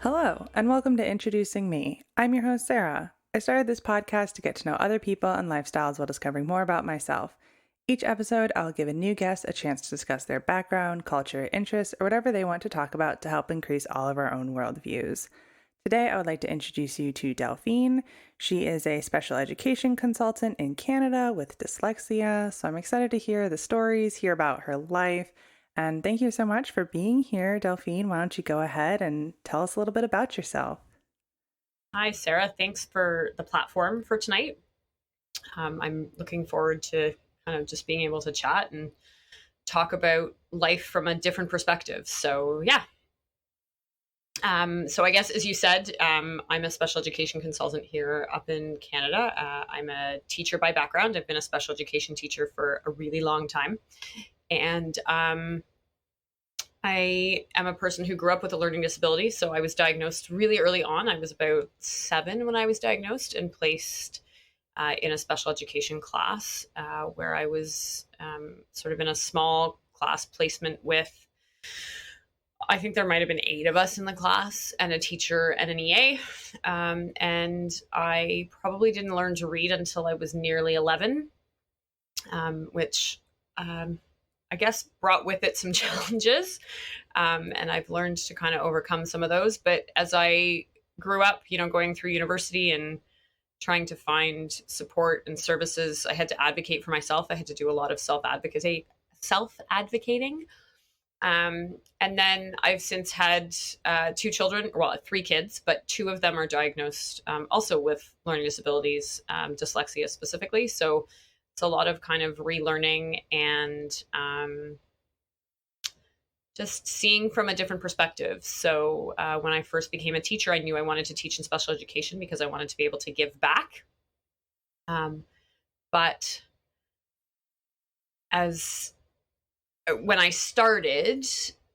Hello, and welcome to Introducing Me. I'm your host, Sarah. I started this podcast to get to know other people and lifestyles while discovering more about myself. Each episode, I'll give a new guest a chance to discuss their background, culture, interests, or whatever they want to talk about to help increase all of our own worldviews. Today, I would like to introduce you to Delphine. She is a special education consultant in Canada with dyslexia, so I'm excited to hear the stories, hear about her life, and thank you so much for being here, Delphine. Why don't you go ahead and tell us a little bit about yourself? Hi, Sarah. Thanks for the platform for tonight. I'm looking forward to kind of just being able to chat and talk about life from a different perspective. So, yeah. So I guess, as you said, I'm a special education consultant here up in Canada. I'm a teacher by background. I've been a special education teacher for a really long time. And I am a person who grew up with a learning disability. So I was diagnosed really early on. I was about 7 when I was diagnosed and placed in a special education class where I was sort of in a small class placement with, I think there might have been 8 of us in the class and a teacher and an EA. And I probably didn't learn to read until I was nearly 11, which I guess brought with it some challenges. And I've learned to kind of overcome some of those. But as I grew up, going through university and trying to find support and services, I had to advocate for myself. I had to do a lot of self-advocating. And then I've since had 2 children, well, 3 kids, but 2 of them are diagnosed also with learning disabilities, dyslexia specifically. So it's a lot of kind of relearning and just seeing from a different perspective. So when I first became a teacher, I knew I wanted to teach in special education because I wanted to be able to give back. But when I started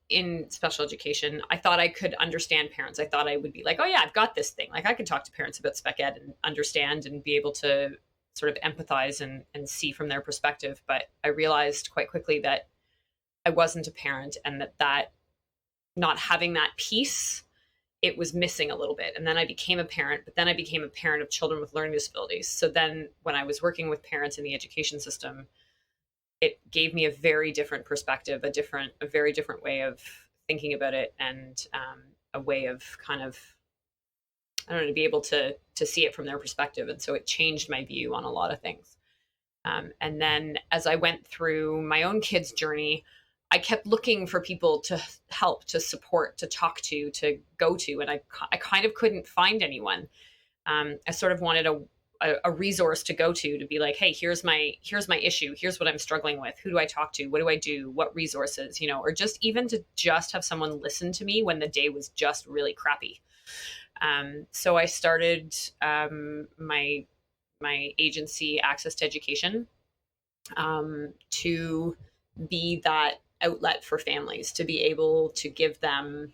in special education, I thought I could understand parents. I thought I would be like, oh yeah, I've got this thing. Like I could talk to parents about spec ed and understand and be able to sort of empathize and see from their perspective. But I realized quite quickly that I wasn't a parent and that not having that piece, it was missing a little bit. And then I became a parent, but then I became a parent of children with learning disabilities. So then when I was working with parents in the education system, it gave me a very different perspective, a very different way of thinking about it, and a way of kind of, I don't know, to be able to see it from their perspective. And so it changed my view on a lot of things. And then as I went through my own kids' journey, I kept looking for people to help, to support, to talk to go to. And I kind of couldn't find anyone. I sort of wanted a resource to go to be like, hey, here's my issue. Here's what I'm struggling with. Who do I talk to? What do I do? What resources, or just even to just have someone listen to me when the day was just really crappy. So I started my agency, Access to Education, to be that outlet for families, to be able to give them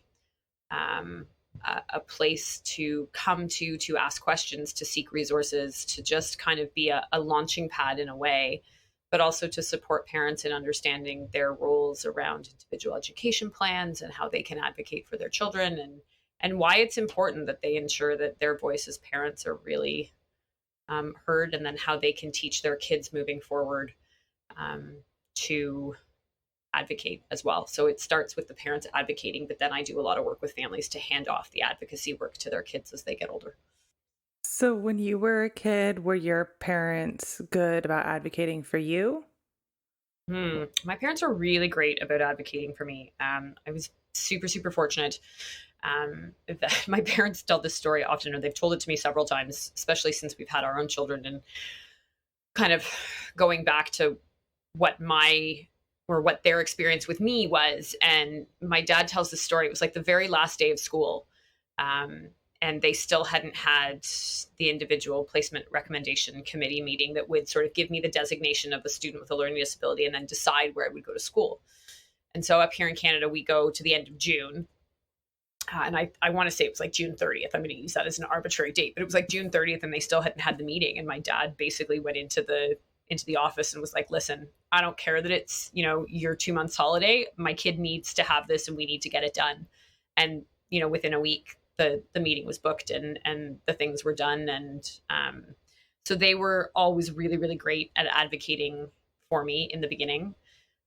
a place to come to ask questions, to seek resources, to just kind of be a launching pad in a way, but also to support parents in understanding their roles around individual education plans and how they can advocate for their children, and why it's important that they ensure that their voice as parents are really heard, and then how they can teach their kids moving forward to advocate as well. So it starts with the parents advocating, but then I do a lot of work with families to hand off the advocacy work to their kids as they get older. So when you were a kid, were your parents good about advocating for you? My parents are really great about advocating for me. I was super, super fortunate. My parents tell this story often, or they've told it to me several times, especially since we've had our own children, and kind of going back to what their experience with me was. And my dad tells this story. It was like the very last day of school. And they still hadn't had the individual placement recommendation committee meeting that would sort of give me the designation of a student with a learning disability and then decide where I would go to school. And so up here in Canada, we go to the end of June. And I want to say it was like June 30th. I'm going to use that as an arbitrary date, but it was like June 30th and they still hadn't had the meeting. And my dad basically went into the office and was like, listen, I don't care that it's, your 2 months holiday. My kid needs to have this and we need to get it done. And, within a week, the meeting was booked and the things were done. And so they were always really, really great at advocating for me in the beginning.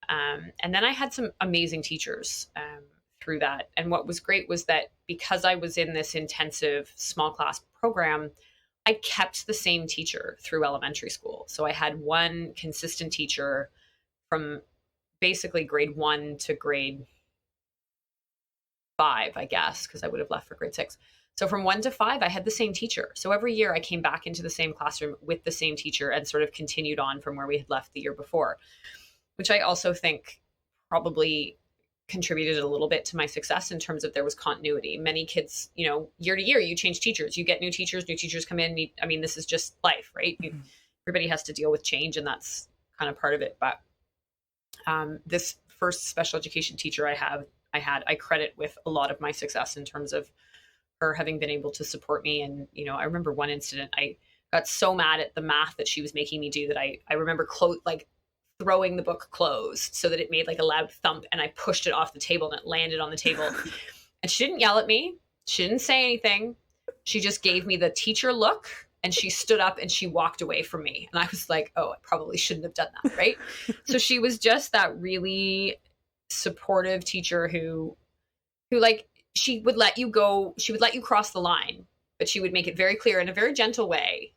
And then I had some amazing teachers through that. And what was great was that because I was in this intensive small class program, I kept the same teacher through elementary school. So I had one consistent teacher from basically grade 1 to grade 5, I guess, because I would have left for grade 6. So from 1 to 5, I had the same teacher. So every year I came back into the same classroom with the same teacher and sort of continued on from where we had left the year before, which I also think probably contributed a little bit to my success in terms of there was continuity. Many kids, year to year, you change teachers, you get new teachers come in. I mean, this is just life, right? Everybody has to deal with change, and that's kind of part of it. But this first special education teacher I credit with a lot of my success in terms of her having been able to support me. And, I remember one incident, I got so mad at the math that she was making me do that I remember throwing the book closed so that it made like a loud thump, and I pushed it off the table and it landed on the table. And she didn't yell at me. She didn't say anything. She just gave me the teacher look, and she stood up and she walked away from me. And I was like, oh, I probably shouldn't have done that. Right. So she was just that really supportive teacher who like, she would let you go. She would let you cross the line, but she would make it very clear in a very gentle way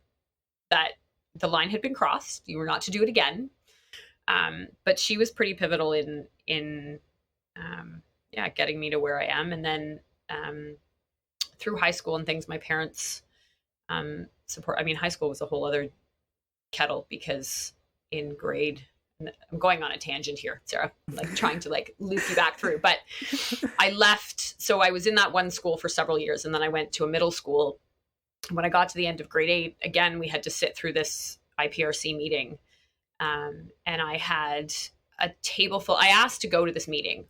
that the line had been crossed. You were not to do it again. But she was pretty pivotal in getting me to where I am. And then through high school and things, my parents support. I mean, high school was a whole other kettle, because in I'm going on a tangent here, Sarah, like trying to loop you back through, but I left. So I was in that one school for several years, and then I went to a middle school. When I got to the end of grade 8, again, we had to sit through this IPRC meeting. And I had a table full. I asked to go to this meeting.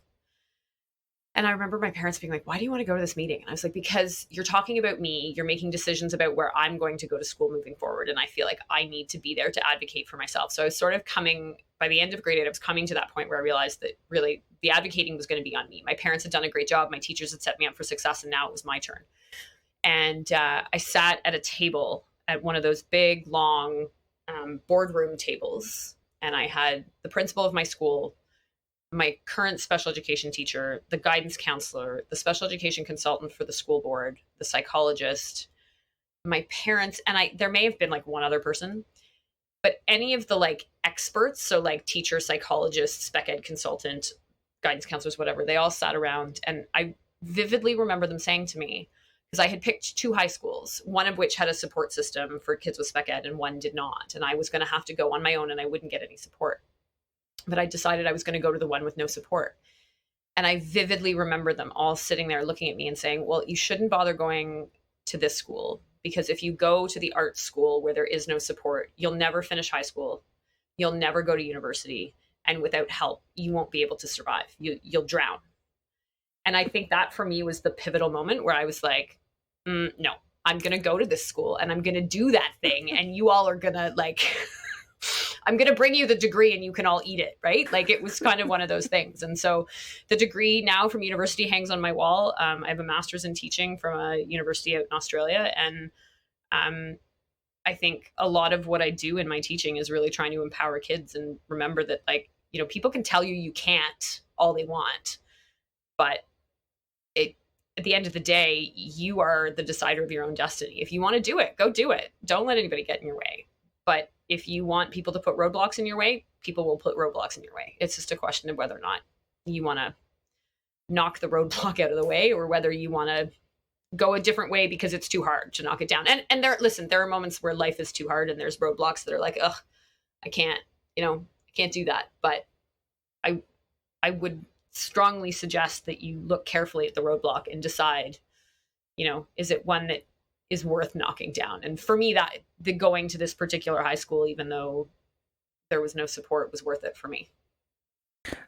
And I remember my parents being like, why do you want to go to this meeting? And I was like, because you're talking about me, you're making decisions about where I'm going to go to school moving forward. And I feel like I need to be there to advocate for myself. So I was sort of by the end of grade 8, I was coming to that point where I realized that really the advocating was going to be on me. My parents had done a great job. My teachers had set me up for success, and now it was my turn. And I sat at a table at one of those big, long boardroom tables. And I had the principal of my school, my current special education teacher, the guidance counselor, the special education consultant for the school board, the psychologist, my parents, and there may have been one other person, but any of the experts, so teacher, psychologist, spec ed consultant, guidance counselors, whatever, they all sat around. And I vividly remember them saying to me, because I had picked 2 high schools, one of which had a support system for kids with spec ed and one did not. And I was going to have to go on my own, and I wouldn't get any support. But I decided I was going to go to the one with no support. And I vividly remember them all sitting there looking at me and saying, well, you shouldn't bother going to this school, because if you go to the art school where there is no support, you'll never finish high school. You'll never go to university. And without help, you won't be able to survive. You'll drown. And I think that for me was the pivotal moment where I was like, no, I'm going to go to this school and I'm going to do that thing. And you all are going to I'm going to bring you the degree and you can all eat it. Right. It was kind of one of those things. And so the degree now from university hangs on my wall. I have a master's in teaching from a university out in Australia. And I think a lot of what I do in my teaching is really trying to empower kids and remember that people can tell you can't all they want, but at the end of the day, you are the decider of your own destiny. If you want to do it, go do it. Don't let anybody get in your way. But if you want people to put roadblocks in your way, people will put roadblocks in your way. It's just a question of whether or not you want to knock the roadblock out of the way, or whether you want to go a different way because it's too hard to knock it down. And there are moments where life is too hard and there's roadblocks that are like, ugh, I can't do that. But I would strongly suggest that you look carefully at the roadblock and decide, is it one that is worth knocking down? And for me, that the going to this particular high school, even though there was no support, was worth it for me.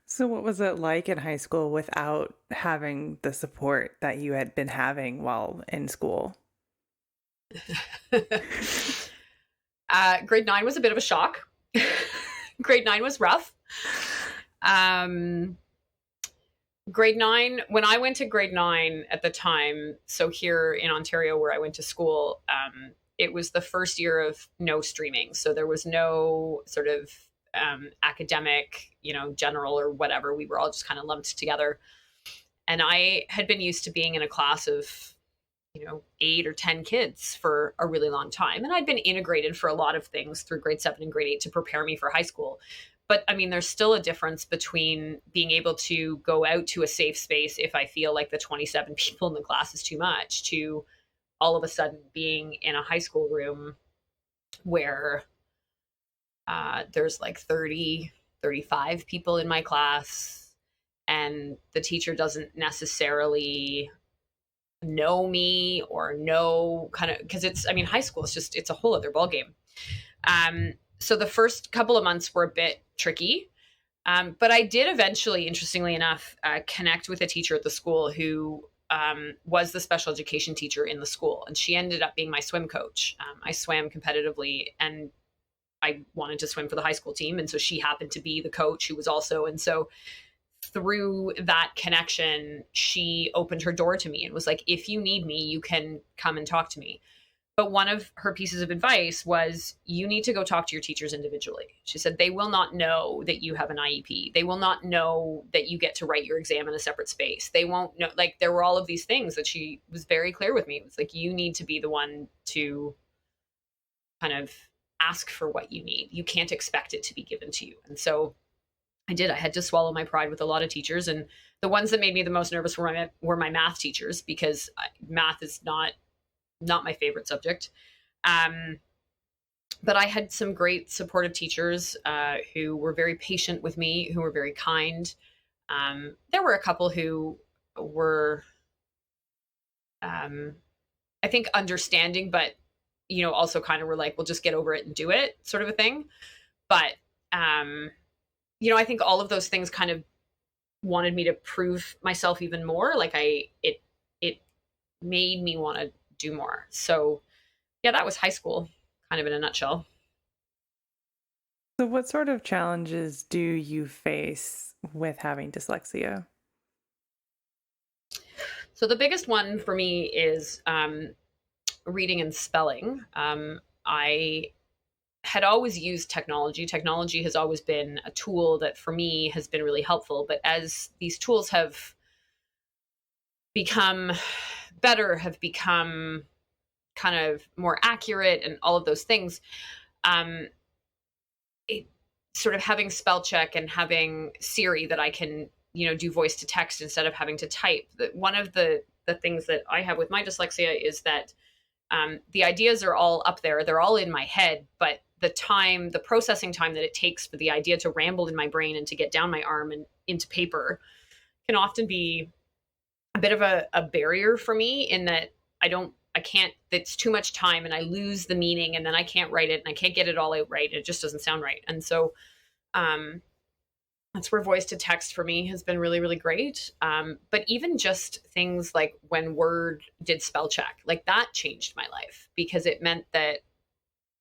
So what was it like in high school without having the support that you had been having while in school? Grade 9 was a bit of a shock. Grade 9 was rough. Grade 9, when I went to grade 9 at the time, so here in Ontario where I went to school, it was the first year of no streaming. So there was no sort of academic, general or whatever. We were all just kind of lumped together. And I had been used to being in a class of, 8 or 10 kids for a really long time. And I'd been integrated for a lot of things through grade 7 and grade 8 to prepare me for high school. But I mean, there's still a difference between being able to go out to a safe space if I feel like the 27 people in the class is too much, to all of a sudden being in a high school room where there's like 30, 35 people in my class, and the teacher doesn't necessarily know me or know kind of, because high school is just, it's a whole other ballgame. So the first couple of months were a bit tricky. But I did eventually, interestingly enough, connect with a teacher at the school who was the special education teacher in the school. And she ended up being my swim coach. I swam competitively and I wanted to swim for the high school team. And so she happened to be the coach who was also. And so through that connection, she opened her door to me and was like, if you need me, you can come and talk to me. But one of her pieces of advice was, you need to go talk to your teachers individually. She said, they will not know that you have an IEP. They will not know that you get to write your exam in a separate space. They won't know, like, there were all of these things that she was very clear with me. It was like, you need to be the one to kind of ask for what you need. You can't expect it to be given to you. And so I did. I had to swallow my pride with a lot of teachers. And the ones that made me the most nervous were my math teachers, because math is not my favorite subject. But I had some great supportive teachers who were very patient with me, who were very kind. There were a couple who were, I think, understanding, but, also kind of were like, well, just get over it and do it, sort of a thing. But, I think all of those things kind of wanted me to prove myself even more. Like it made me want to do more. So yeah, that was high school kind of in a nutshell. So what sort of challenges do you face with having dyslexia? So the biggest one for me is reading and spelling. I had always used technology. Technology has always been a tool that for me has been really helpful. But as these tools have become better, have become kind of more accurate and all of those things, it sort of having spell check and having Siri that I can, do voice to text instead of having to type. One of the things that I have with my dyslexia is that the ideas are all up there. They're all in my head, but the processing time that it takes for the idea to ramble in my brain and to get down my arm and into paper can often be a bit of a barrier for me, in that it's too much time and I lose the meaning, and then I can't write it and I can't get it all out right. It just doesn't sound right. And so that's where voice to text for me has been really, really great. But even just things like when Word did spell check, like that changed my life, because it meant that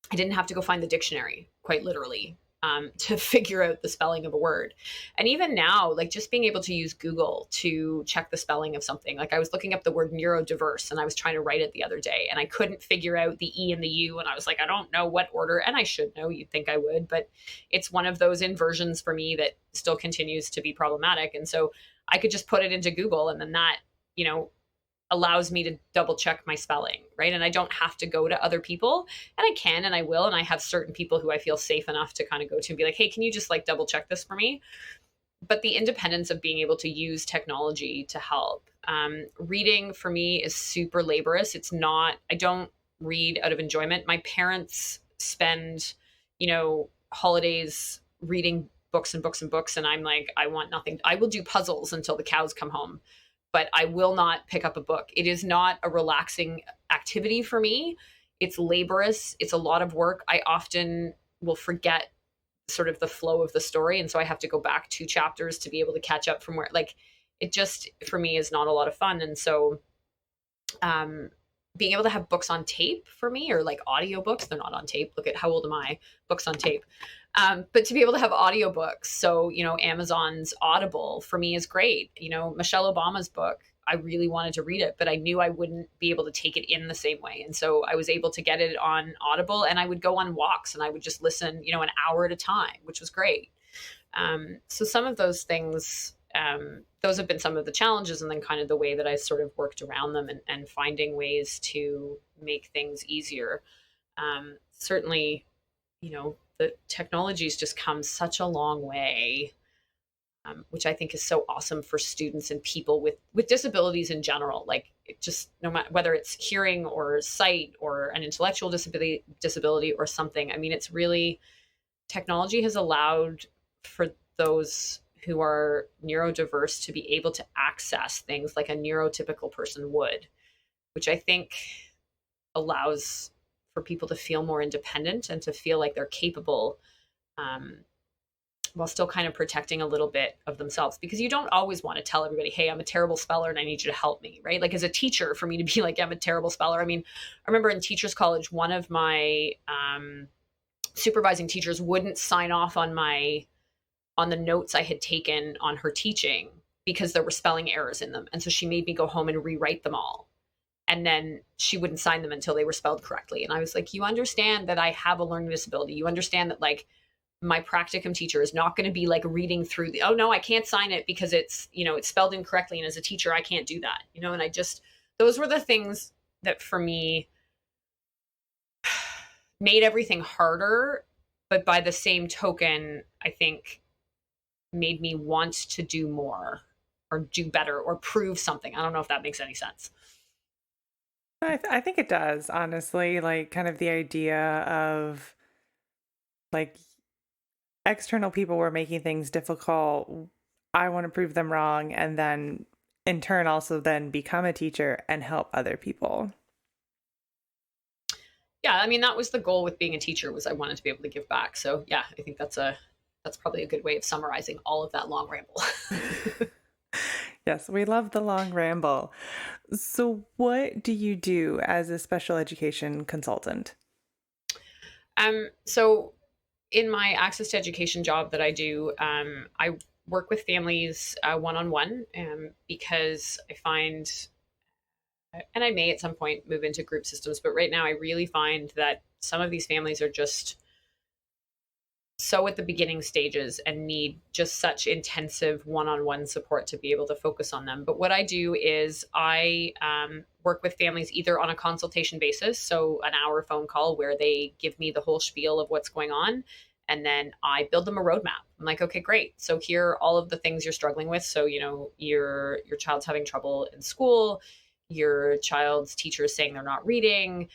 I didn't have to go find the dictionary, quite literally, to figure out the spelling of a word. And even now, like just being able to use Google to check the spelling of something. Like I was looking up the word neurodiverse and I was trying to write it the other day and I couldn't figure out the E and the U. And I was like, I don't know what order. And I should know, you'd think I would, but it's one of those inversions for me that still continues to be problematic. And so I could just put it into Google, and then that, allows me to double check my spelling, right? And I don't have to go to other people, and I can, and I will. And I have certain people who I feel safe enough to kind of go to and be like, hey, can you just like double check this for me? But the independence of being able to use technology to help. Reading for me is super laborious. I don't read out of enjoyment. My parents spend, holidays reading books and books and books. And I'm like, I want nothing. I will do puzzles until the cows come home, but I will not pick up a book. It is not a relaxing activity for me. It's laborious. It's a lot of work. I often will forget sort of the flow of the story. And so I have to go back 2 chapters to be able to catch up from where, like, it just, for me, is not a lot of fun. And so being able to have books on tape for me, or like audiobooks, they're not on tape. Look at how old am I? Books on tape. But to be able to have audiobooks, so, Amazon's Audible for me is great. Michelle Obama's book, I really wanted to read it, but I knew I wouldn't be able to take it in the same way. And so I was able to get it on Audible, and I would go on walks and I would just listen, an hour at a time, which was great. So some of those things, those have been some of the challenges, and then kind of the way that I sort of worked around them, and finding ways to make things easier. Certainly, the technology's just come such a long way, which I think is so awesome for students and people with disabilities in general. Like, it just, no matter whether it's hearing or sight or an intellectual disability or something. I mean, it's really, technology has allowed for those who are neurodiverse to be able to access things like a neurotypical person would, which I think allows for people to feel more independent and to feel like they're capable, while still kind of protecting a little bit of themselves, because you don't always want to tell everybody, hey, I'm a terrible speller and I need you to help me, right? Like, as a teacher, for me to be like, I'm a terrible speller. I mean, I remember in teachers college, one of my supervising teachers wouldn't sign off on the notes I had taken on her teaching because there were spelling errors in them. And so she made me go home and rewrite them all. And then she wouldn't sign them until they were spelled correctly. And I was like, you understand that I have a learning disability. You understand that, like, my practicum teacher is not going to be like reading through oh no, I can't sign it because it's, it's spelled incorrectly. And as a teacher, I can't do that, and those were the things that for me made everything harder. But by the same token, I think made me want to do more or do better or prove something. I don't know if that makes any sense. I think it does, honestly. Like, kind of the idea of, like, external people were making things difficult. I want to prove them wrong, and then in turn also then become a teacher and help other people. Yeah, I mean, that was the goal with being a teacher, was I wanted to be able to give back. So yeah, I think that's probably a good way of summarizing all of that long ramble. Yes, we love the long ramble. So what do you do as a special education consultant? So in my access to education job that I do, I work with families one-on-one, because I find, and I may at some point move into group systems, but right now I really find that some of these families are just so at the beginning stages and need just such intensive one-on-one support to be able to focus on them. But what I do is I work with families either on a consultation basis, so an hour phone call where they give me the whole spiel of what's going on, and then I build them a roadmap. I'm like, okay, great. So here are all of the things you're struggling with. So, your child's having trouble in school, your child's teacher is saying they're not reading,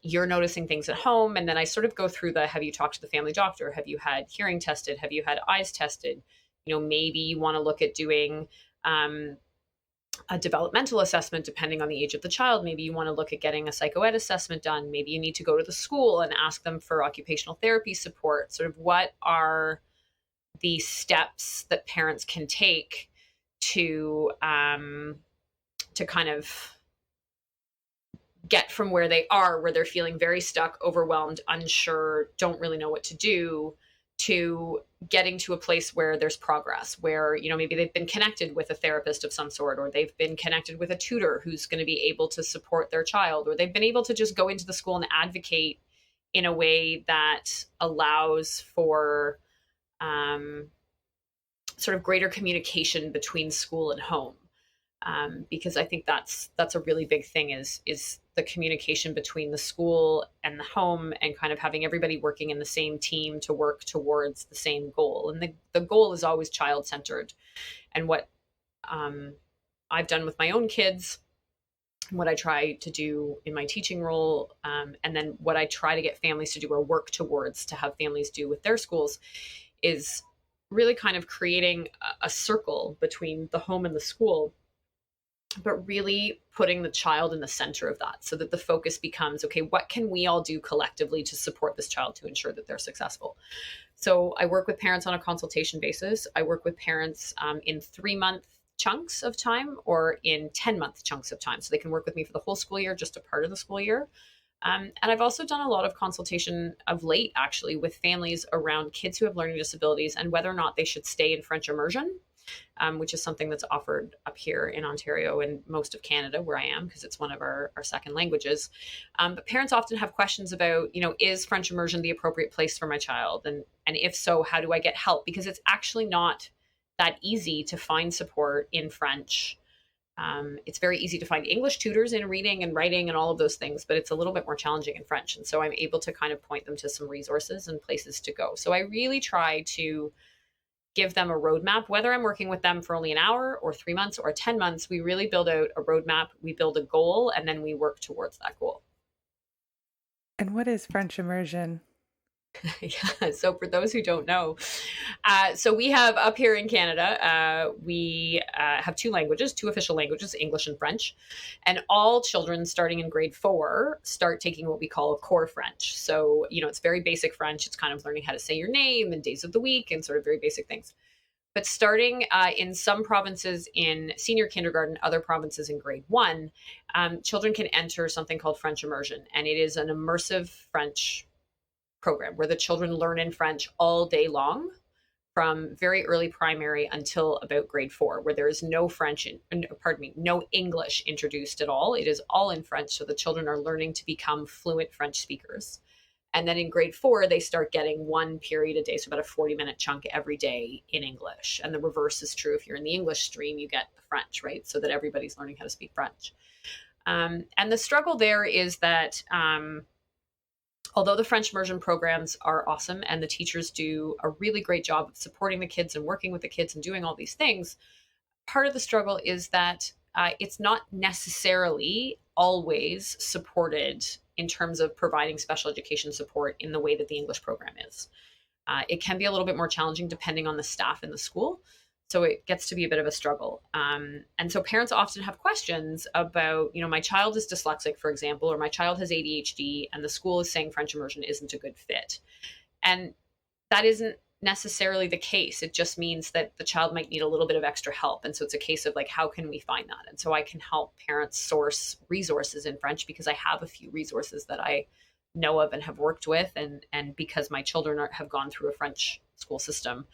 you're noticing things at home. And then I sort of go through have you talked to the family doctor? Have you had hearing tested? Have you had eyes tested? Maybe you want to look at doing a developmental assessment depending on the age of the child. Maybe you want to look at getting a psychoed assessment done. Maybe you need to go to the school and ask them for occupational therapy support. Sort of what are the steps that parents can take to kind of get from where they are, where they're feeling very stuck, overwhelmed, unsure, don't really know what to do, to getting to a place where there's progress, where, maybe they've been connected with a therapist of some sort, or they've been connected with a tutor who's going to be able to support their child, or they've been able to just go into the school and advocate in a way that allows for sort of greater communication between school and home. Because I think that's a really big thing is the communication between the school and the home, and kind of having everybody working in the same team to work towards the same goal. And the goal is always child-centered. And what I've done with my own kids, what I try to do in my teaching role, and then what I try to get families to do or work towards to have families do with their schools, is really kind of creating a circle between the home and the school, but really putting the child in the center of that, so that the focus becomes, okay, what can we all do collectively to support this child to ensure that they're successful? So I work with parents on a consultation basis. I work with parents in 3-month chunks of time or in 10-month chunks of time. So they can work with me for the whole school year, just a part of the school year. And I've also done a lot of consultation of late, actually, with families around kids who have learning disabilities and whether or not they should stay in French immersion, which is something that's offered up here in Ontario and most of Canada, where I am, because it's one of our second languages. But parents often have questions about, is French immersion the appropriate place for my child? And if so, how do I get help? Because it's actually not that easy to find support in French. It's very easy to find English tutors in reading and writing and all of those things, but it's a little bit more challenging in French. And so I'm able to kind of point them to some resources and places to go. So I really try to give them a roadmap, whether I'm working with them for only an hour or 3 months or 10 months. We really build out a roadmap, we build a goal, and then we work towards that goal. And what is French immersion? Yeah. So for those who don't know, so we have up here in Canada, we have two languages, two official languages, English and French. And all children starting in grade 4 start taking what we call core French. So, it's very basic French. It's kind of learning how to say your name and days of the week and sort of very basic things. But starting in some provinces in senior kindergarten, other provinces in grade 1, children can enter something called French immersion. And it is an immersive French program where the children learn in French all day long from very early primary until about grade 4, where there is no no English introduced at all. It is all in French. So the children are learning to become fluent French speakers. And then in grade 4, they start getting one period a day, so about a 40-minute chunk every day in English. And the reverse is true. If you're in the English stream, you get the French, right? So that everybody's learning how to speak French. And the struggle there is that although the French immersion programs are awesome and the teachers do a really great job of supporting the kids and working with the kids and doing all these things, part of the struggle is that it's not necessarily always supported in terms of providing special education support in the way that the English program is. It can be a little bit more challenging depending on the staff in the school. So it gets to be a bit of a struggle. And so parents often have questions about, my child is dyslexic, for example, or my child has ADHD, and the school is saying French immersion isn't a good fit. And that isn't necessarily the case. It just means that the child might need a little bit of extra help. And so it's a case of how can we find that? And so I can help parents source resources in French because I have a few resources that I know of and have worked with. And because my children have gone through a French school system,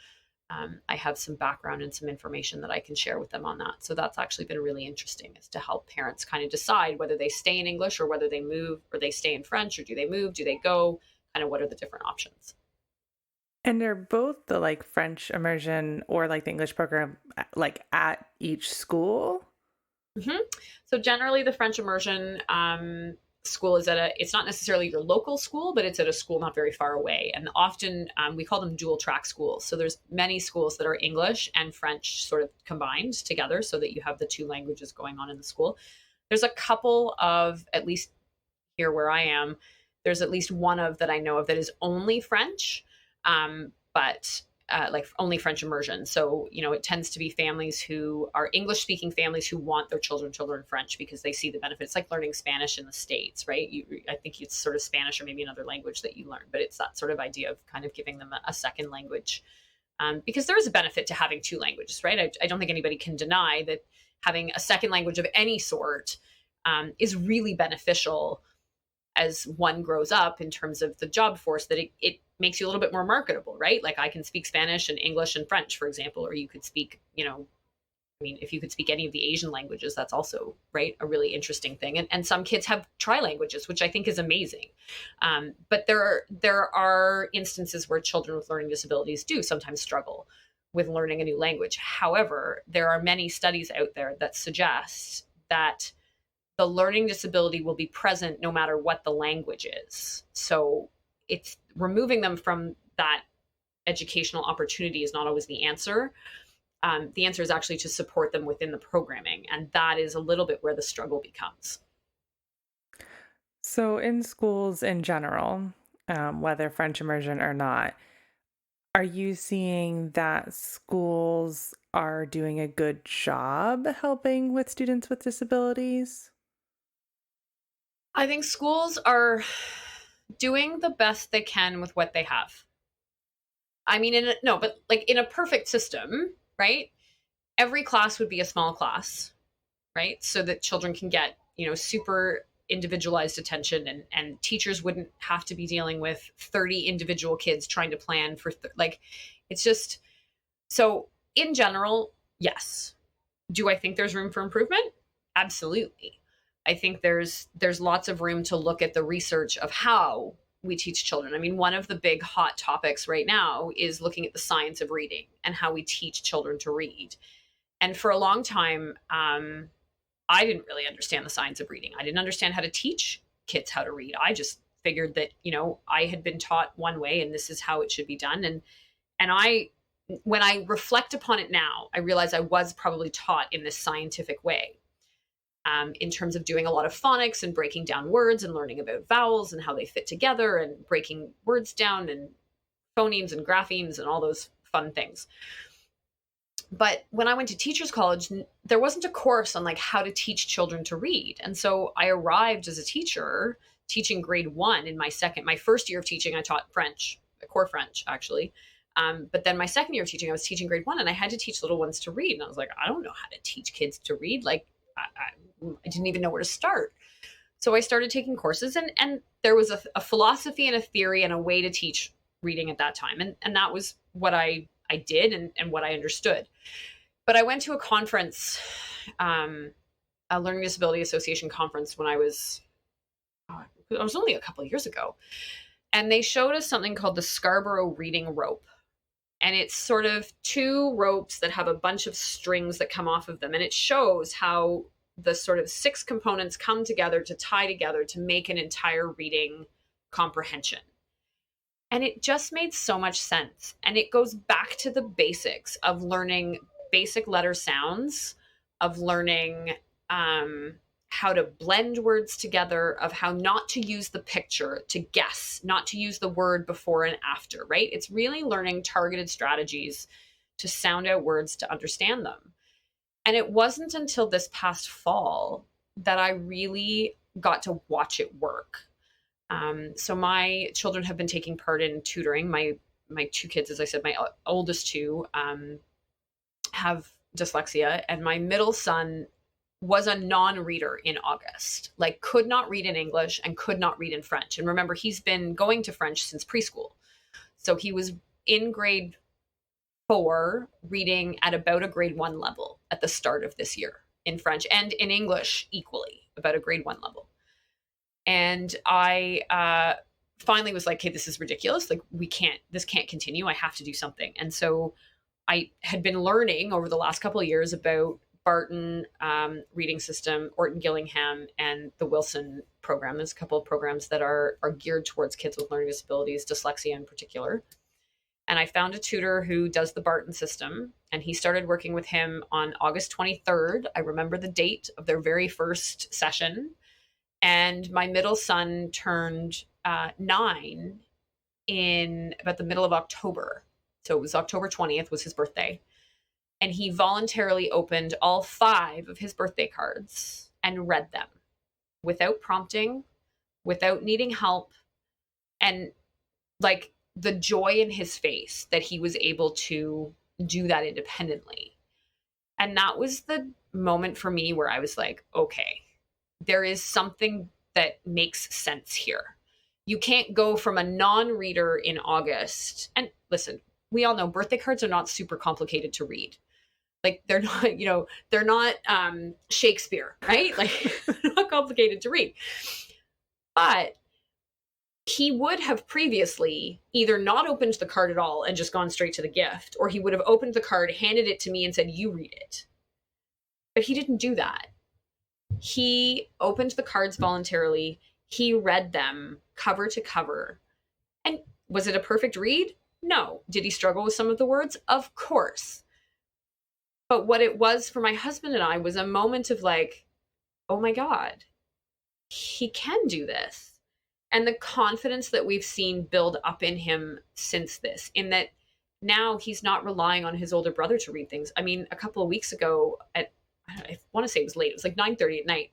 I have some background and some information that I can share with them on that. So that's actually been really interesting, is to help parents kind of decide whether they stay in English or whether they move, or they stay in French, or do they move, do they go, kind of what are the different options. And they're both the French immersion or the English program at each school? Mm-hmm. So generally the French immersion school is it's not necessarily your local school, but it's at a school not very far away. And often we call them dual track schools. So there's many schools that are English and French sort of combined together so that you have the two languages going on in the school. There's a couple of, at least here where I am, there's at least one of that I know of that is only French, but only French immersion. So, it tends to be families who are English speaking families who want their children to learn French because they see the benefits. It's like learning Spanish in the States, right? I think it's sort of Spanish or maybe another language that you learn, but it's that sort of idea of kind of giving them a second language. Because there is a benefit to having two languages, right? I don't think anybody can deny that having a second language of any sort is really beneficial as one grows up in terms of the job force, that it makes you a little bit more marketable, right? Like I can speak Spanish and English and French, for example, or you could speak, if you could speak any of the Asian languages, that's also, right, a really interesting thing. And some kids have tri-languages, which I think is amazing. But there are instances where children with learning disabilities do sometimes struggle with learning a new language. However, there are many studies out there that suggest that the learning disability will be present no matter what the language is. So it's removing them from that educational opportunity is not always the answer. The answer is actually to support them within the programming. And that is a little bit where the struggle becomes. So in schools in general, whether French immersion or not, are you seeing that schools are doing a good job helping with students with disabilities? I think schools are doing the best they can with what they have. I mean, in a perfect system, right? Every class would be a small class, right? So that children can get, super individualized attention, and teachers wouldn't have to be dealing with 30 individual kids trying to plan for like, it's just, so in general, yes. Do I think there's room for improvement? Absolutely. I think there's lots of room to look at the research of how we teach children. I mean, one of the big hot topics right now is looking at the science of reading and how we teach children to read. And for a long time, I didn't really understand the science of reading. I didn't understand how to teach kids how to read. I just figured that, I had been taught one way and this is how it should be done. And when I reflect upon it now, I realize I was probably taught in this scientific way, in terms of doing a lot of phonics and breaking down words and learning about vowels and how they fit together and breaking words down and phonemes and graphemes and all those fun things. But when I went to teachers college, there wasn't a course on like how to teach children to read. And so I arrived as a teacher teaching grade 1 in my first year of teaching. I taught French, core French actually. But then my second year of teaching, I was teaching grade 1 and I had to teach little ones to read. And I was like, I don't know how to teach kids to read. Like I didn't even know where to start. So I started taking courses, and there was a philosophy and a theory and a way to teach reading at that time. And that was what I did and what I understood. But I went to a conference, a Learning Disability Association conference when I was only a couple of years ago. And they showed us something called the Scarborough Reading Rope. And it's sort of 2 ropes that have a bunch of strings that come off of them. And it shows how the sort of 6 components come together to tie together to make an entire reading comprehension. And it just made so much sense. And it goes back to the basics of learning basic letter sounds, of learning how to blend words together, of how not to use the picture to guess, not to use the word before and after, right? It's really learning targeted strategies to sound out words to understand them. And it wasn't until this past fall that I really got to watch it work. So my children have been taking part in tutoring. My 2 kids, as I said, my oldest 2 have dyslexia, and my middle son was a non-reader in August, like could not read in English and could not read in French. And remember, he's been going to French since preschool. So he was in grade 4 reading at about a grade 1 level at the start of this year in French, and in English equally, about a grade 1 level. And I finally was like, hey, this is ridiculous. Like this can't continue. I have to do something. And so I had been learning over the last couple of years about Barton reading system, Orton Gillingham, and the Wilson program. There's a couple of programs that are geared towards kids with learning disabilities, dyslexia in particular. And I found a tutor who does the Barton system, and he started working with him on August 23rd. I remember the date of their very first session. And my middle son turned 9 in about the middle of October. So it was October 20th was his birthday. And he voluntarily opened all 5 of his birthday cards and read them without prompting, without needing help. And like the joy in his face that he was able to do that independently. And that was the moment for me where I was like, okay, there is something that makes sense here. You can't go from a non-reader in August. And listen, we all know birthday cards are not super complicated to read. Like they're not, they're not Shakespeare, right? Like they're not complicated to read. But he would have previously either not opened the card at all and just gone straight to the gift, or he would have opened the card, handed it to me and said, you read it. But he didn't do that. He opened the cards voluntarily. He read them cover to cover. And was it a perfect read? No. Did he struggle with some of the words? Of course. But what it was for my husband and I was a moment of like, oh my God, he can do this. And the confidence that we've seen build up in him since this, in that now he's not relying on his older brother to read things. I mean, a couple of weeks ago I want to say it was late. It was like 9:30 at night.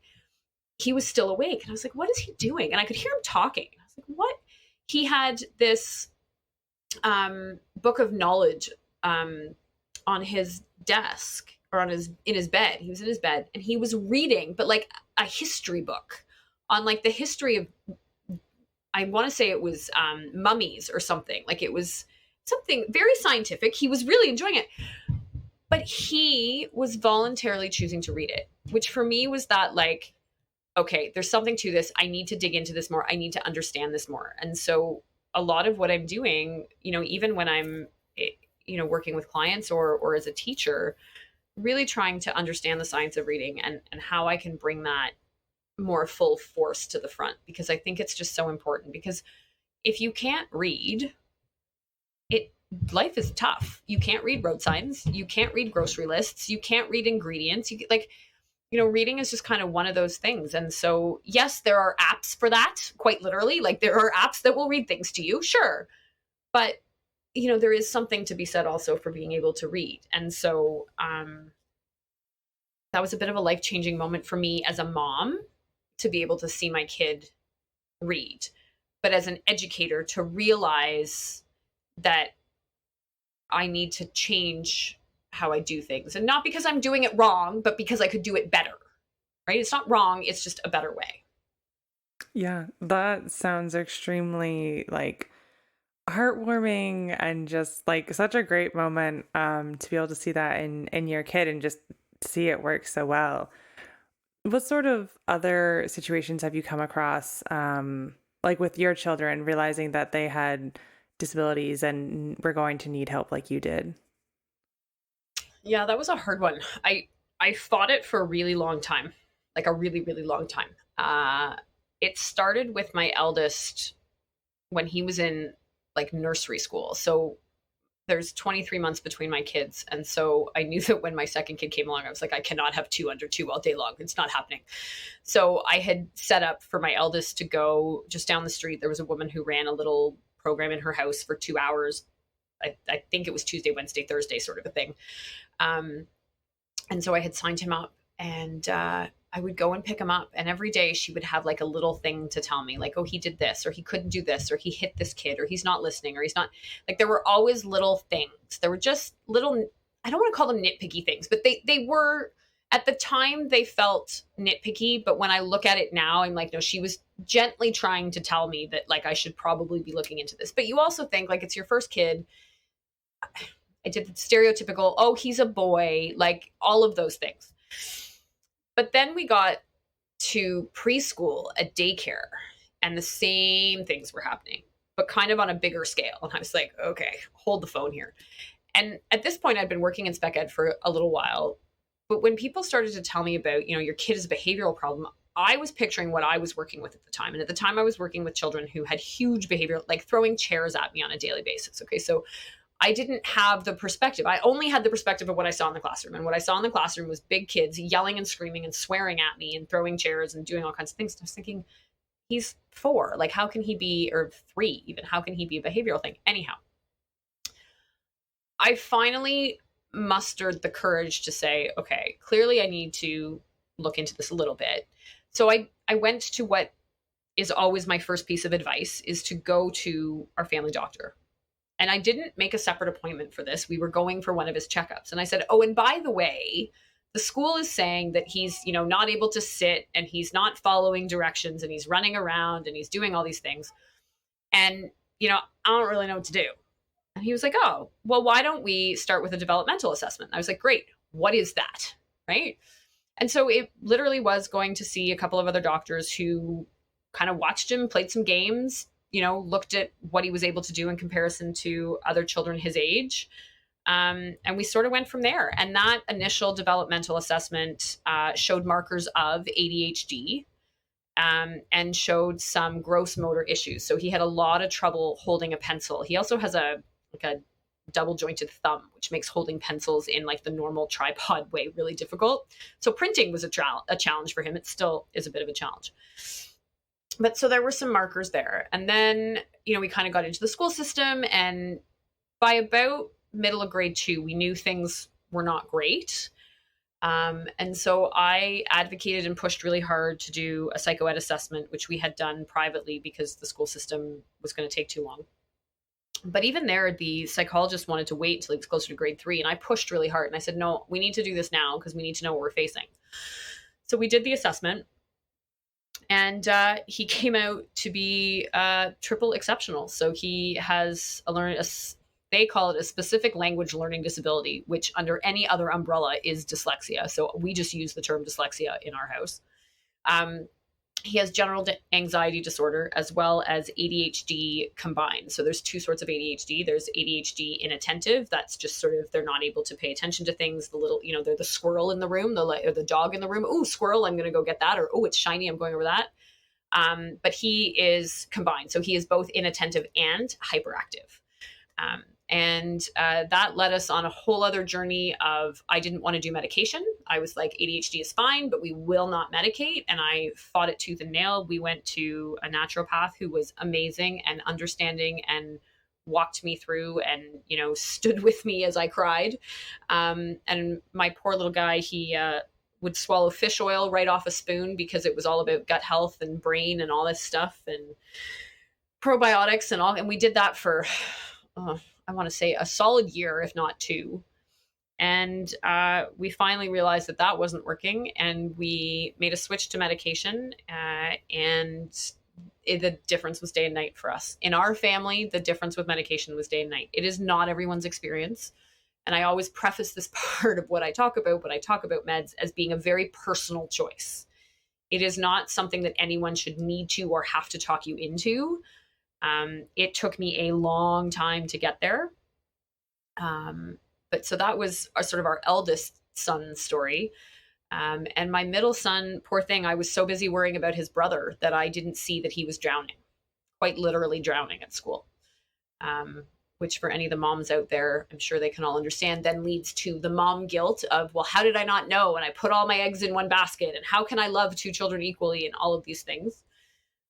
He was still awake. And I was like, what is he doing? And I could hear him talking. I was like, what? He had this book of knowledge on his desk, or in his bed. He was in his bed and he was reading, but like a history book on like the history of, I want to say it was mummies or something. Like it was something very scientific. He was really enjoying it. But he was voluntarily choosing to read it, which for me was that like, okay, there's something to this. I need to dig into this more. I need to understand this more. And so a lot of what I'm doing, even when I'm, working with clients or as a teacher, really trying to understand the science of reading and how I can bring that more full force to the front, because I think it's just so important. Because if you can't read, life is tough. You can't read road signs, you can't read grocery lists, you can't read ingredients. Reading is just kind of one of those things. And so, yes, there are apps for that, quite literally. Like there are apps that will read things to you, sure. But, there is something to be said also for being able to read. And so that was a bit of a life-changing moment for me as a mom, to be able to see my kid read. But as an educator, to realize that I need to change how I do things. And not because I'm doing it wrong, but because I could do it better, right? It's not wrong. It's just a better way. Yeah, that sounds extremely like heartwarming and just like such a great moment to be able to see that in your kid and just see it work so well. What sort of other situations have you come across like with your children, realizing that they had disabilities and were going to need help like you did? Yeah, that was a hard one. I fought it for a really long time, like a really, really long time. It started with my eldest when he was in like nursery school. So there's 23 months between my kids. And so I knew that when my second kid came along, I was like, I cannot have two under two all day long. It's not happening. So I had set up for my eldest to go just down the street. There was a woman who ran a little program in her house for 2 hours. I think it was Tuesday, Wednesday, Thursday sort of a thing. And so I had signed him up, and I would go and pick him up. And every day she would have like a little thing to tell me, like, oh, he did this, or he couldn't do this, or he hit this kid, or he's not listening, or he's not, like, there were always little things. There were just little, I don't want to call them nitpicky things, but they were, at the time they felt nitpicky. But when I look at it now, I'm like, no, she was gently trying to tell me that like I should probably be looking into this. But you also think like it's your first kid. I did the stereotypical, oh, he's a boy, like all of those things. But then we got to preschool at daycare, and the same things were happening, but kind of on a bigger scale. And I was like, okay, hold the phone here. And at this point, I'd been working in spec ed for a little while. But when people started to tell me about, your kid has a behavioral problem, I was picturing what I was working with at the time. And at the time, I was working with children who had huge behavior, like throwing chairs at me on a daily basis. Okay, so I didn't have the perspective. I only had the perspective of what I saw in the classroom. And what I saw in the classroom was big kids yelling and screaming and swearing at me and throwing chairs and doing all kinds of things. And I was thinking, he's 4. Like, how can he be, or 3 even, how can he be a behavioral thing? Anyhow, I finally mustered the courage to say, okay, clearly I need to look into this a little bit. So I went to what is always my first piece of advice, is to go to our family doctor. And I didn't make a separate appointment for this. We were going for one of his checkups. And I said, oh, and by the way, the school is saying that he's, not able to sit, and he's not following directions, and he's running around and he's doing all these things. And, I don't really know what to do. And he was like, oh, well, why don't we start with a developmental assessment? And I was like, great. What is that? Right. And so it literally was going to see a couple of other doctors who kind of watched him, played some games, looked at what he was able to do in comparison to other children his age. And we sort of went from there. And that initial developmental assessment showed markers of ADHD and showed some gross motor issues. So he had a lot of trouble holding a pencil. He also has a double jointed thumb, which makes holding pencils in like the normal tripod way really difficult. So printing was a challenge for him. It still is a bit of a challenge. But so there were some markers there. And then, we kind of got into the school system, and by about middle of grade 2, we knew things were not great. And so I advocated and pushed really hard to do a psychoed assessment, which we had done privately because the school system was going to take too long. But even there, the psychologist wanted to wait until he was closer to grade 3. And I pushed really hard. And I said, no, we need to do this now because we need to know what we're facing. So we did the assessment. And he came out to be triple exceptional. So he has they call it a specific language learning disability, which under any other umbrella is dyslexia. So we just use the term dyslexia in our house. He has general anxiety disorder as well as ADHD combined. So there's two sorts of ADHD. There's ADHD inattentive. That's just sort of, they're not able to pay attention to things. The little, they're the squirrel in the room, or the dog in the room. Oh, squirrel, I'm going to go get that. Or, oh, it's shiny, I'm going over that. But he is combined. So he is both inattentive and hyperactive. And that led us on a whole other journey of, I didn't want to do medication. I was like, ADHD is fine, but we will not medicate. And I fought it tooth and nail. We went to a naturopath who was amazing and understanding and walked me through and, stood with me as I cried. And my poor little guy, he would swallow fish oil right off a spoon because it was all about gut health and brain and all this stuff and probiotics and all. And we did that for... I want to say a solid year, if not two. And we finally realized that wasn't working. And we made a switch to medication. And the difference was day and night for us. In our family, the difference with medication was day and night. It is not everyone's experience. And I always preface this part of what I talk about when I talk about meds as being a very personal choice. It is not something that anyone should need to or have to talk you into. It took me a long time to get there. But so that was sort of our eldest son's story. And my middle son, poor thing, I was so busy worrying about his brother that I didn't see that he was drowning, quite literally drowning at school. Which for any of the moms out there, I'm sure they can all understand, then leads to the mom guilt of, well, how did I not know? And I put all my eggs in one basket, and how can I love two children equally, and all of these things.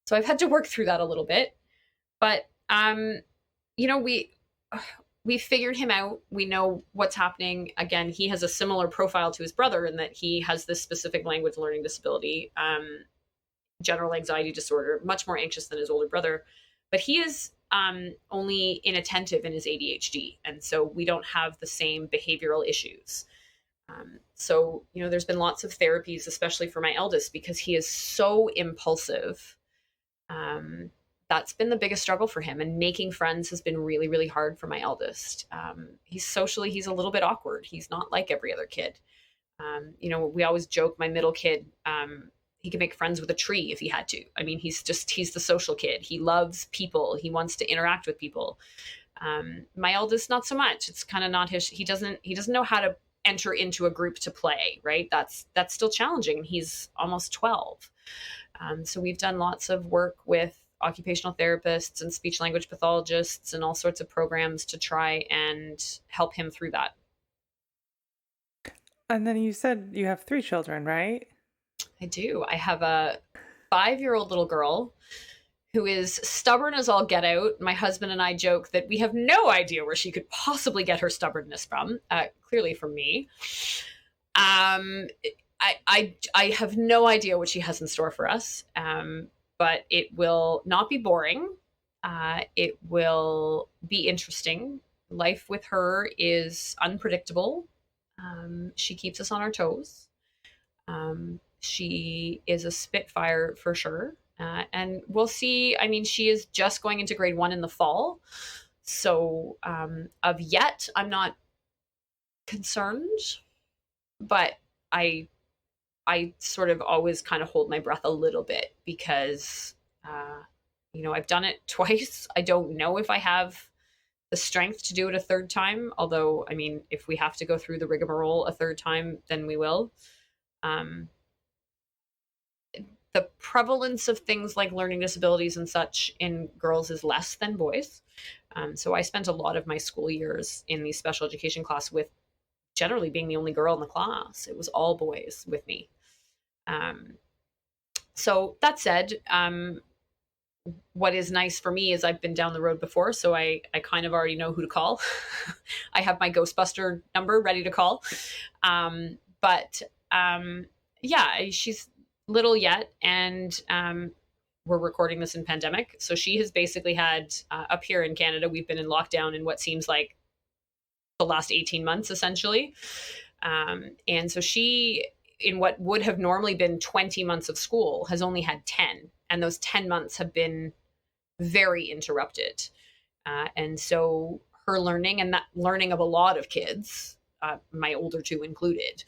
So I've had to work through that a little bit. But, we figured him out. We know what's happening. Again, he has a similar profile to his brother in that he has this specific language learning disability, general anxiety disorder, much more anxious than his older brother. But he is only inattentive in his ADHD. And so we don't have the same behavioral issues. So, there's been lots of therapies, especially for my eldest, because he is so impulsive. That's been the biggest struggle for him, and making friends has been really, really hard for my eldest. He's a little bit awkward. He's not like every other kid. We always joke, my middle kid, he could make friends with a tree if he had to. I mean, he's the social kid. He loves people. He wants to interact with people. My eldest, not so much. It's kind of not he doesn't know how to enter into a group to play, right? That's still challenging. He's almost 12. So we've done lots of work with occupational therapists and speech language pathologists and all sorts of programs to try and help him through that. And then you said you have 3 children, right? I do. I have a 5-year-old little girl who is stubborn as all get out. My husband and I joke that we have no idea where she could possibly get her stubbornness from, clearly from me. I have no idea what she has in store for us. But it will not be boring. It will be interesting. Life with her is unpredictable. She keeps us on our toes. She is a spitfire for sure. And we'll see. I mean, she is just going into grade 1 in the fall. So of yet, I'm not concerned. But I sort of always kind of hold my breath a little bit because, I've done it twice. I don't know if I have the strength to do it a third time. Although, I mean, if we have to go through the rigmarole a third time, then we will. The prevalence of things like learning disabilities and such in girls is less than boys. So I spent a lot of my school years in the special education class with generally being the only girl in the class. It was all boys with me. So that said, what is nice for me is I've been down the road before, so I kind of already know who to call. I have my Ghostbuster number ready to call. Yeah, she's little yet, and we're recording this in pandemic. So she has basically had, up here in Canada, we've been in lockdown in what seems like the last 18 months, essentially. And so she in what would have normally been 20 months of school has only had 10. And those 10 months have been very interrupted. And so her learning, and that learning of a lot of kids, my older two included,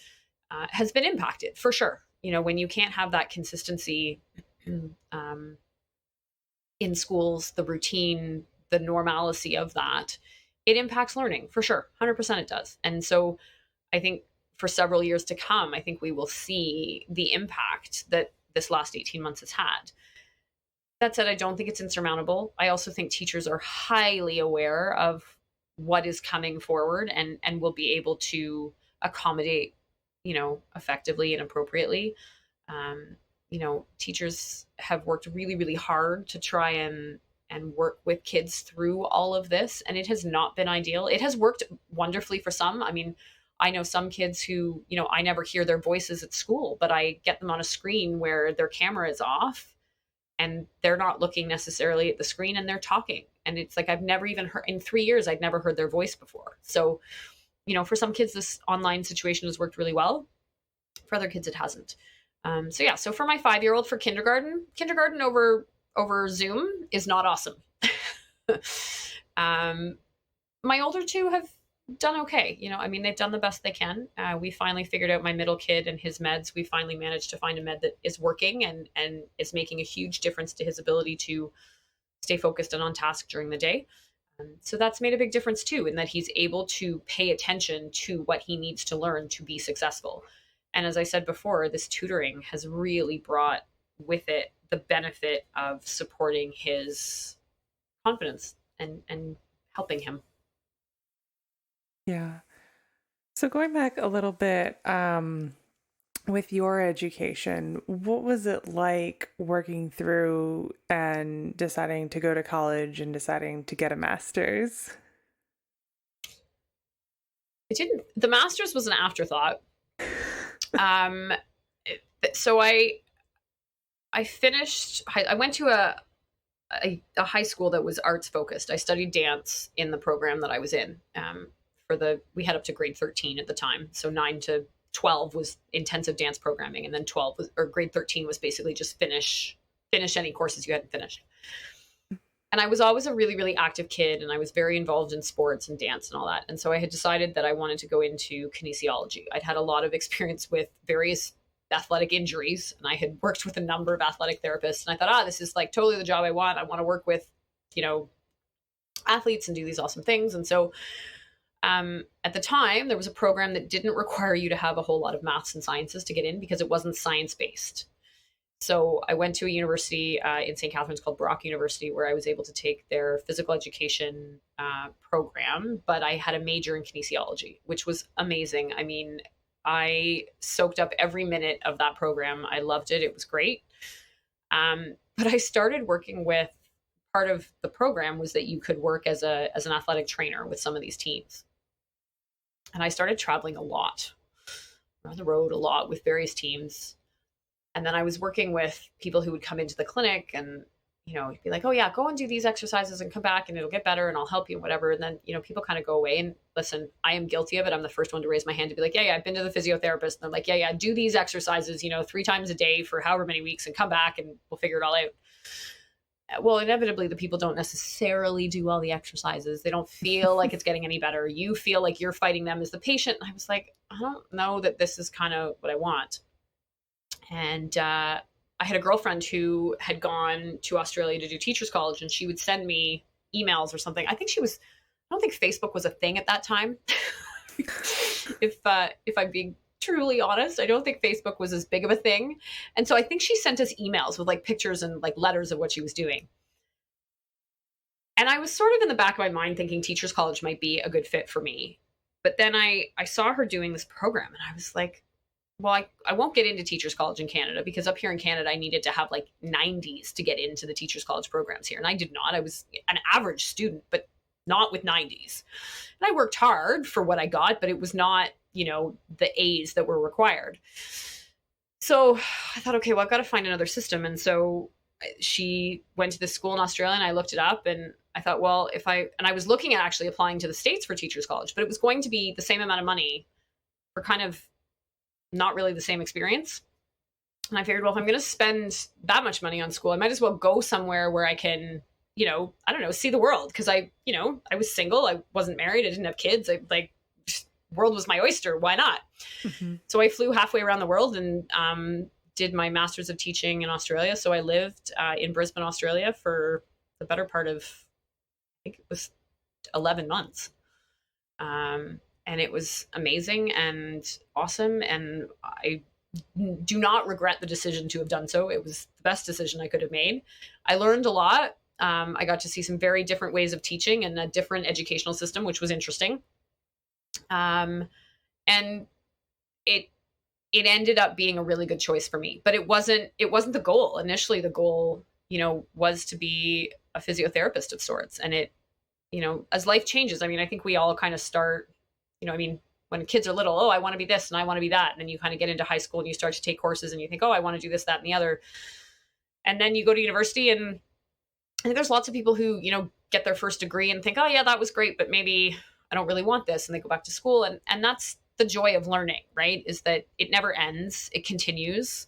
has been impacted for sure. You know, when you can't have that consistency in schools, the routine, the normalcy of that, it impacts learning for sure. 100% it does. And so I think for several years to come, I think we will see the impact that this last 18 months has had. That said, I don't think it's insurmountable. I also think teachers are highly aware of what is coming forward and will be able to accommodate, you know, effectively and appropriately. You know, teachers have worked really, really hard to try and work with kids through all of this. And it has not been ideal. It has worked wonderfully for some. I mean, I know some kids who, you know, I never hear their voices at school, but I get them on a screen where their camera is off and they're not looking necessarily at the screen and they're talking. And it's like, I've never even heard, in 3 years, I'd never heard their voice before. So, you know, for some kids, this online situation has worked really well. For other kids, it hasn't. So yeah, so for my 5-year-old for kindergarten over Zoom is not awesome. My older two have done okay. You know, I mean, they've done the best they can. We finally figured out my middle kid and his meds. We finally managed to find a med that is working and is making a huge difference to his ability to stay focused and on task during the day. So that's made a big difference too, in that he's able to pay attention to what he needs to learn to be successful. And as I said before, this tutoring has really brought with it the benefit of supporting his confidence and helping him. Yeah. So going back a little bit, with your education, what was it like working through and deciding to go to college and deciding to get a master's? The master's was an afterthought. So I finished, I went to a high school that was arts focused. I studied dance in the program that I was in. We had up to grade 13 at the time. So 9 to 12 was intensive dance programming. And then grade 13 was basically just finish any courses you hadn't finished. And I was always a really, really active kid, and I was very involved in sports and dance and all that. And so I had decided that I wanted to go into kinesiology. I'd had a lot of experience with various athletic injuries, and I had worked with a number of athletic therapists. And I thought, this is like totally the job I want. I want to work with, you know, athletes and do these awesome things. And so at the time, there was a program that didn't require you to have a whole lot of maths and sciences to get in because it wasn't science-based. So I went to a university in St. Catharines called Brock University, where I was able to take their physical education program, but I had a major in kinesiology, which was amazing. I mean, I soaked up every minute of that program. I loved it. It was great. But I started working with, part of the program was that you could work as an athletic trainer with some of these teams. And I started traveling a lot, on the road a lot with various teams. And then I was working with people who would come into the clinic and, you know, be like, oh yeah, go and do these exercises and come back and it'll get better and I'll help you and whatever. And then, you know, people kind of go away. And listen, I am guilty of it. I'm the first one to raise my hand to be like, yeah, I've been to the physiotherapist. And they're like, yeah, do these exercises, you know, 3 times a day for however many weeks and come back and we'll figure it all out. Well, inevitably, the people don't necessarily do all the exercises. They don't feel like it's getting any better. You feel like you're fighting them as the patient. And I was like, I don't know that this is kind of what I want. And I had a girlfriend who had gone to Australia to do teachers college, and she would send me emails or something. I don't think Facebook was a thing at that time. If I'm being truly honest, I don't think Facebook was as big of a thing. And so I think she sent us emails with like pictures and like letters of what she was doing. And I was sort of in the back of my mind thinking teachers college might be a good fit for me. But then I saw her doing this program and I was like, well, I won't get into teachers college in Canada because up here in Canada, I needed to have like 90s to get into the teachers college programs here. And I did not. I was an average student, but not with 90s. And I worked hard for what I got, but it was not, you know, the A's that were required. So I thought, okay, well, I've got to find another system. And so she went to this school in Australia and I looked it up and I thought, well, I was looking at actually applying to the States for teachers college, but it was going to be the same amount of money for kind of not really the same experience. And I figured, well, if I'm going to spend that much money on school, I might as well go somewhere where I can, I don't know, see the world. Cause I was single. I wasn't married. I didn't have kids. World was my oyster. Why not? Mm-hmm. So I flew halfway around the world and did my master's of teaching in Australia. So I lived in Brisbane, Australia for the better part of, I think it was 11 months. And it was amazing and awesome. And I do not regret the decision to have done so. It was the best decision I could have made. I learned a lot. I got to see some very different ways of teaching and a different educational system, which was interesting. And it ended up being a really good choice for me, but it wasn't the goal. Initially, the goal, was to be a physiotherapist of sorts. And it, as life changes, I think we all kind of start, when kids are little, oh, I want to be this and I want to be that. And then you kind of get into high school and you start to take courses and you think, oh, I want to do this, that, and the other. And then you go to university, and I think there's lots of people who, get their first degree and think, oh yeah, that was great, but maybe I don't really want this. And they go back to school. And that's the joy of learning, right? Is that it never ends. It continues.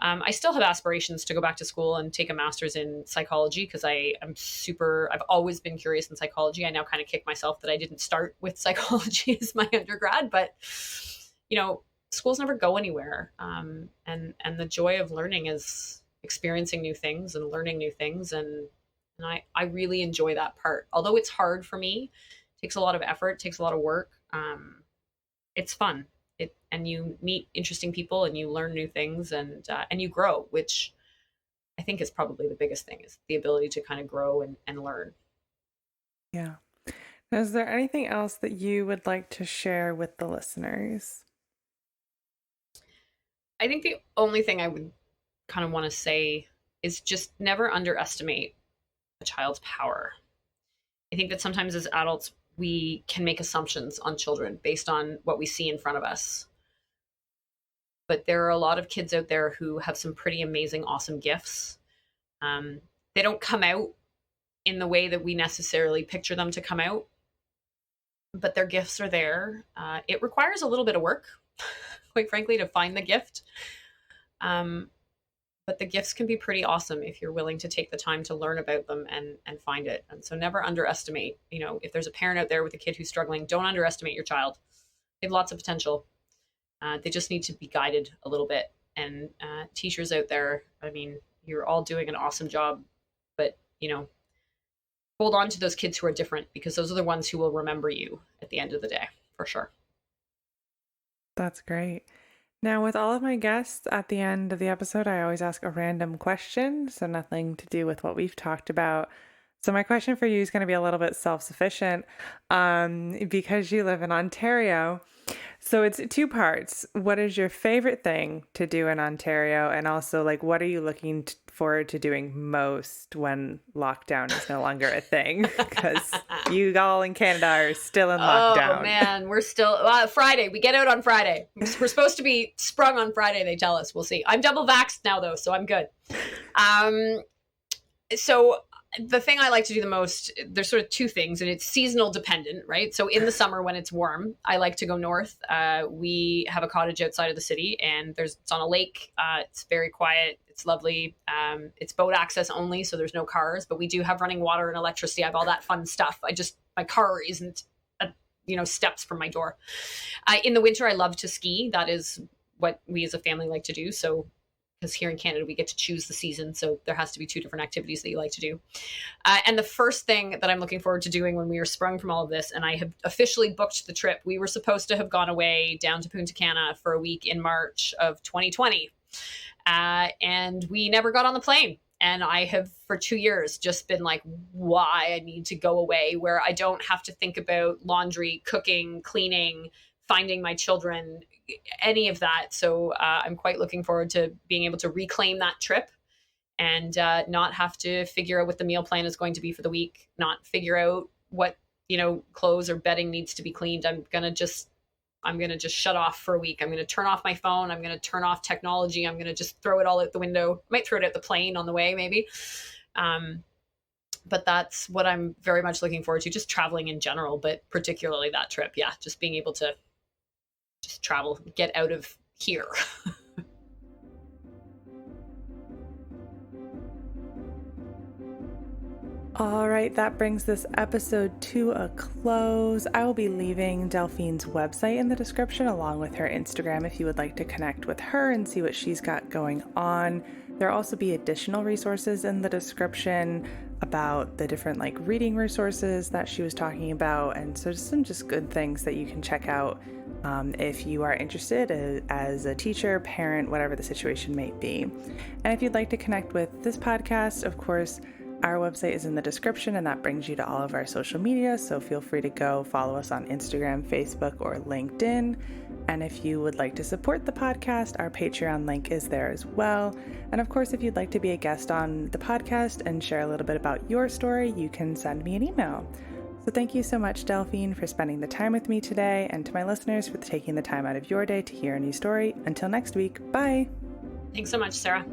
I still have aspirations to go back to school and take a master's in psychology because I've always been curious in psychology. I now kind of kick myself that I didn't start with psychology as my undergrad, but schools never go anywhere. And the joy of learning is experiencing new things and learning new things. And I really enjoy that part. Although it's hard for me, it takes a lot of effort, takes a lot of work. It's fun. And you meet interesting people and you learn new things and you grow, which I think is probably the biggest thing, is the ability to kind of grow and learn. Yeah. Now, is there anything else that you would like to share with the listeners? I think the only thing I would kind of want to say is just never underestimate a child's power. I think that sometimes as adults, we can make assumptions on children based on what we see in front of us. But there are a lot of kids out there who have some pretty amazing, awesome gifts. They don't come out in the way that we necessarily picture them to come out, but their gifts are there. It requires a little bit of work, quite frankly, to find the gift. But the gifts can be pretty awesome if you're willing to take the time to learn about them and find it. And so never underestimate, if there's a parent out there with a kid who's struggling, don't underestimate your child. They have lots of potential. They just need to be guided a little bit. And teachers out there, you're all doing an awesome job, but, hold on to those kids who are different, because those are the ones who will remember you at the end of the day, for sure. That's great. Now, with all of my guests at the end of the episode, I always ask a random question, so nothing to do with what we've talked about. So my question for you is going to be a little bit self-sufficient because you live in Ontario. So it's two parts. What is your favorite thing to do in Ontario? And also, what are you looking forward to doing most when lockdown is no longer a thing? Because you all in Canada are still in lockdown. Oh, man. We're still... Friday. We get out on Friday. We're supposed to be sprung on Friday, they tell us. We'll see. I'm double vaxxed now, though, so I'm good. So the thing I like to do the most, there's sort of two things, and it's seasonal dependent, right? So in the summer when it's warm, I like to go north. We have a cottage outside of the city, and it's on a lake. It's very quiet. It's lovely. It's boat access only, so there's no cars, but we do have running water and electricity. I have all that fun stuff. My car isn't, steps from my door. In the winter, I love to ski. That is what we as a family like to do. So because here in Canada, we get to choose the season. So there has to be two different activities that you like to do. And the first thing that I'm looking forward to doing when we are sprung from all of this, and I have officially booked the trip, we were supposed to have gone away down to Punta Cana for a week in March of 2020. And we never got on the plane. And I have for 2 years just been like, why I need to go away where I don't have to think about laundry, cooking, cleaning, finding my children, any of that. So I'm quite looking forward to being able to reclaim that trip and not have to figure out what the meal plan is going to be for the week, not figure out what, clothes or bedding needs to be cleaned. I'm going to just shut off for a week. I'm going to turn off my phone. I'm going to turn off technology. I'm going to just throw it all out the window. Might throw it out the plane on the way, maybe. But that's what I'm very much looking forward to, just traveling in general, but particularly that trip. Yeah. Just being able to just travel, get out of here. All right, that brings this episode to a close. I will be leaving Delphine's website in the description along with her Instagram if you would like to connect with her and see what she's got going on. There'll also be additional resources in the description about the different reading resources that she was talking about, and so some just good things that you can check out if you are interested as a teacher, parent, whatever the situation may be. And if you'd like to connect with this podcast, of course, our website is in the description, and that brings you to all of our social media, so feel free to go follow us on Instagram, Facebook, or LinkedIn. And if you would like to support the podcast, our Patreon link is there as well. And of course, if you'd like to be a guest on the podcast and share a little bit about your story, you can send me an email. So thank you so much, Delphine, for spending the time with me today, and to my listeners for taking the time out of your day to hear a new story. Until next week, bye! Thanks so much, Sarah.